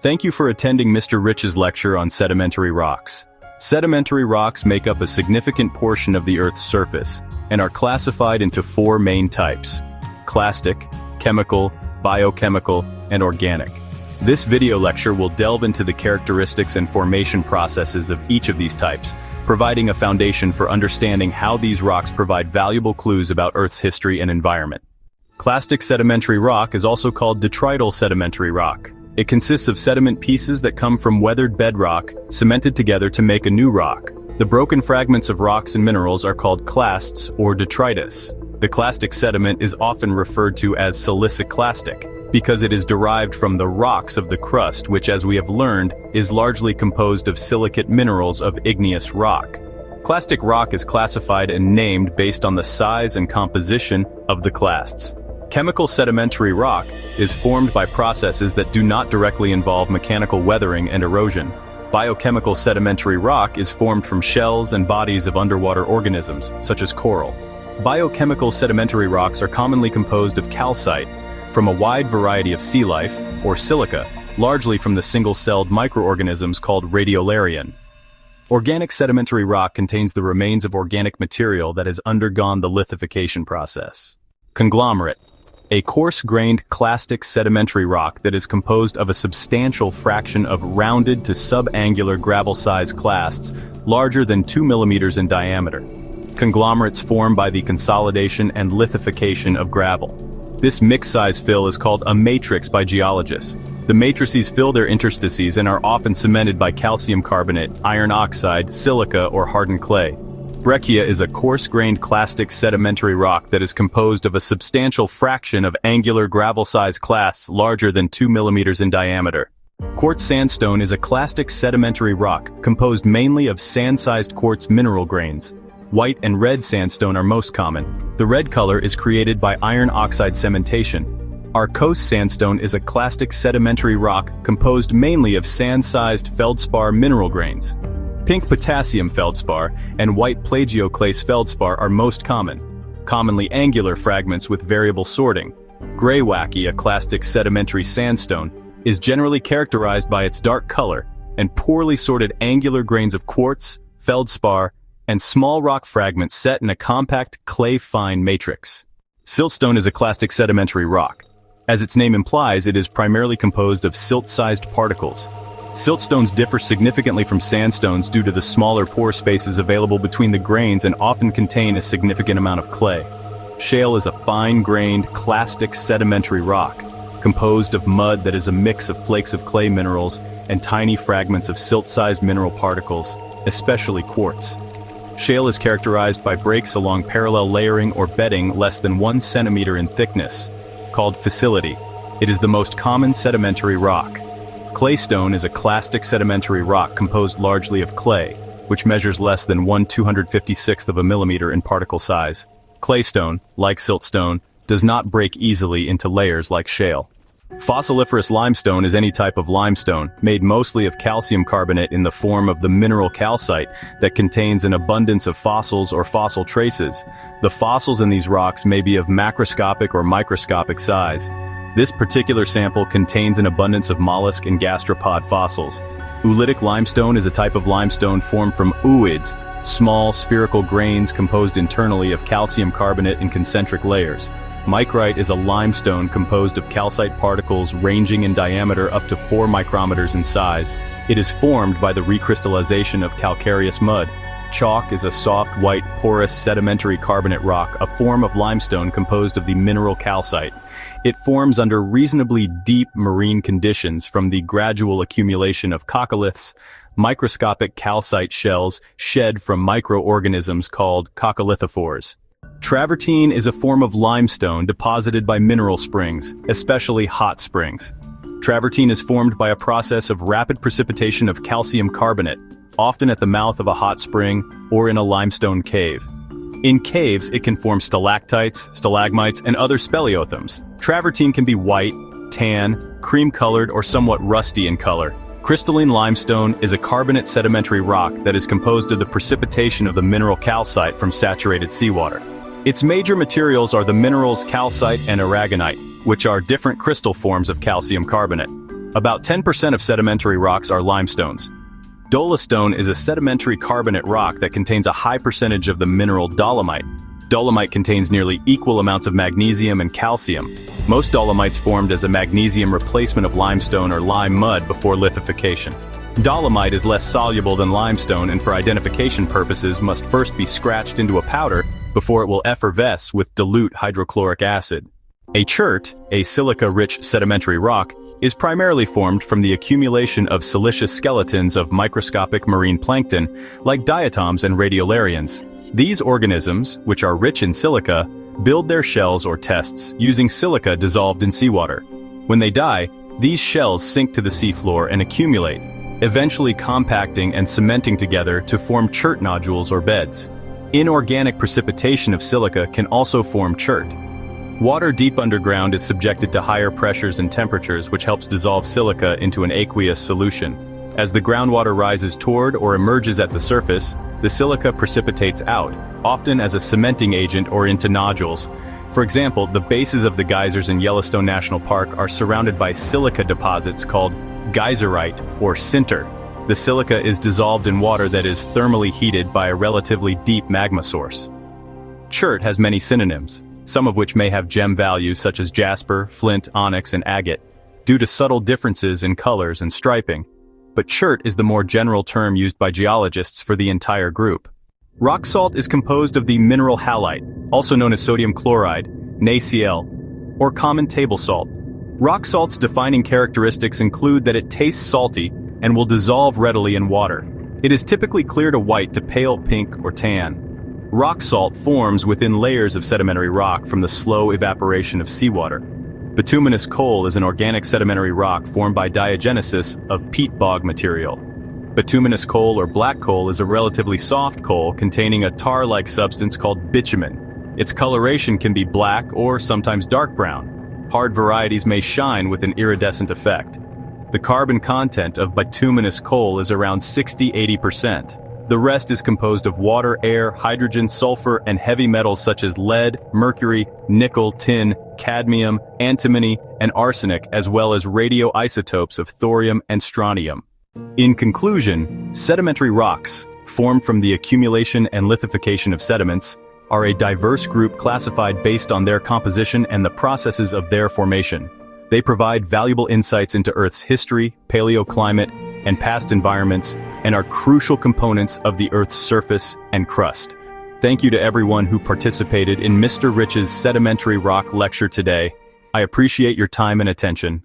Thank you for attending Mr. Rich's lecture on sedimentary rocks. Sedimentary rocks make up a significant portion of the Earth's surface and are classified into four main types: clastic, chemical, biochemical, and organic. This video lecture will delve into the characteristics and formation processes of each of these types, providing a foundation for understanding how these rocks provide valuable clues about Earth's history and environment. Clastic sedimentary rock is also called detrital sedimentary rock. It consists of sediment pieces that come from weathered bedrock, cemented together to make a new rock. The broken fragments of rocks and minerals are called clasts or detritus. The clastic sediment is often referred to as siliciclastic, because it is derived from the rocks of the crust, which, as we have learned, is largely composed of silicate minerals of igneous rock. Clastic rock is classified and named based on the size and composition of the clasts. Chemical sedimentary rock is formed by processes that do not directly involve mechanical weathering and erosion. Biochemical sedimentary rock is formed from shells and bodies of underwater organisms, such as coral. Biochemical sedimentary rocks are commonly composed of calcite, from a wide variety of sea life, or silica, largely from the single-celled microorganisms called radiolarian. Organic sedimentary rock contains the remains of organic material that has undergone the lithification process. Conglomerate, a coarse-grained clastic sedimentary rock that is composed of a substantial fraction of rounded to subangular gravel-sized clasts larger than 2 millimeters in diameter. Conglomerates form by the consolidation and lithification of gravel. This mixed-size fill is called a matrix by geologists. The matrices fill their interstices and are often cemented by calcium carbonate, iron oxide, silica, or hardened clay. Breccia is a coarse-grained clastic sedimentary rock that is composed of a substantial fraction of angular gravel-sized clasts larger than 2 millimeters in diameter. Quartz sandstone is a clastic sedimentary rock composed mainly of sand-sized quartz mineral grains. White and red sandstone are most common. The red color is created by iron oxide cementation. Arkose sandstone is a clastic sedimentary rock composed mainly of sand-sized feldspar mineral grains. Pink potassium feldspar and white plagioclase feldspar are most common, commonly angular fragments with variable sorting. Greywacke, a clastic sedimentary sandstone, is generally characterized by its dark color and poorly sorted angular grains of quartz, feldspar, and small rock fragments set in a compact clay-fine matrix. Siltstone is a clastic sedimentary rock. As its name implies, it is primarily composed of silt-sized particles. Siltstones differ significantly from sandstones due to the smaller pore spaces available between the grains and often contain a significant amount of clay. Shale is a fine-grained, clastic sedimentary rock, composed of mud that is a mix of flakes of clay minerals and tiny fragments of silt-sized mineral particles, especially quartz. Shale is characterized by breaks along parallel layering or bedding less than 1 centimeter in thickness, called facility. It is the most common sedimentary rock. Claystone is a clastic sedimentary rock composed largely of clay, which measures less than 1/256th of a millimeter in particle size. Claystone, like siltstone, does not break easily into layers like shale. Fossiliferous limestone is any type of limestone, made mostly of calcium carbonate in the form of the mineral calcite that contains an abundance of fossils or fossil traces. The fossils in these rocks may be of macroscopic or microscopic size. This particular sample contains an abundance of mollusk and gastropod fossils. Oolitic limestone is a type of limestone formed from ooids, small spherical grains composed internally of calcium carbonate in concentric layers. Micrite is a limestone composed of calcite particles ranging in diameter up to 4 micrometers in size. It is formed by the recrystallization of calcareous mud. Chalk is a soft, white, porous sedimentary carbonate rock, a form of limestone composed of the mineral calcite. It forms under reasonably deep marine conditions from the gradual accumulation of coccoliths, microscopic calcite shells shed from microorganisms called coccolithophores. Travertine is a form of limestone deposited by mineral springs, especially hot springs. Travertine is formed by a process of rapid precipitation of calcium carbonate, often at the mouth of a hot spring or in a limestone cave. In caves, it can form stalactites, stalagmites, and other speleothems. Travertine can be white, tan, cream-colored, or somewhat rusty in color. Crystalline limestone is a carbonate sedimentary rock that is composed of the precipitation of the mineral calcite from saturated seawater. Its major materials are the minerals calcite and aragonite, which are different crystal forms of calcium carbonate. About 10% of sedimentary rocks are limestones. Dolostone is a sedimentary carbonate rock that contains a high percentage of the mineral dolomite. Dolomite contains nearly equal amounts of magnesium and calcium. Most dolomites formed as a magnesium replacement of limestone or lime mud before lithification. Dolomite is less soluble than limestone and for identification purposes must first be scratched into a powder before it will effervesce with dilute hydrochloric acid. A chert, a silica-rich sedimentary rock, is primarily formed from the accumulation of siliceous skeletons of microscopic marine plankton like diatoms and radiolarians. These organisms, which are rich in silica, build their shells or tests using silica dissolved in seawater. When they die, these shells sink to the seafloor and accumulate, eventually compacting and cementing together to form chert nodules or beds. Inorganic precipitation of silica can also form chert. Water deep underground is subjected to higher pressures and temperatures, which helps dissolve silica into an aqueous solution. As the groundwater rises toward or emerges at the surface, the silica precipitates out, often as a cementing agent or into nodules. For example, the bases of the geysers in Yellowstone National Park are surrounded by silica deposits called geyserite or sinter. The silica is dissolved in water that is thermally heated by a relatively deep magma source. Chert has many synonyms, some of which may have gem values such as jasper, flint, onyx, and agate, due to subtle differences in colors and striping. But chert is the more general term used by geologists for the entire group. Rock salt is composed of the mineral halite, also known as sodium chloride, NaCl, or common table salt. Rock salt's defining characteristics include that it tastes salty and will dissolve readily in water. It is typically clear to white to pale pink or tan. Rock salt forms within layers of sedimentary rock from the slow evaporation of seawater. Bituminous coal is an organic sedimentary rock formed by diagenesis of peat bog material. Bituminous coal or black coal is a relatively soft coal containing a tar-like substance called bitumen. Its coloration can be black or sometimes dark brown. Hard varieties may shine with an iridescent effect. The carbon content of bituminous coal is around 60–80%. The rest is composed of water, air, hydrogen, sulfur, and heavy metals such as lead, mercury, nickel, tin, cadmium, antimony, and arsenic, as well as radioisotopes of thorium and strontium. In conclusion, sedimentary rocks, formed from the accumulation and lithification of sediments, are a diverse group classified based on their composition and the processes of their formation. They provide valuable insights into Earth's history, paleoclimate, and past environments, and are crucial components of the Earth's surface and crust. Thank you to everyone who participated in Mr. Rich's Sedimentary Rock lecture today. I appreciate your time and attention.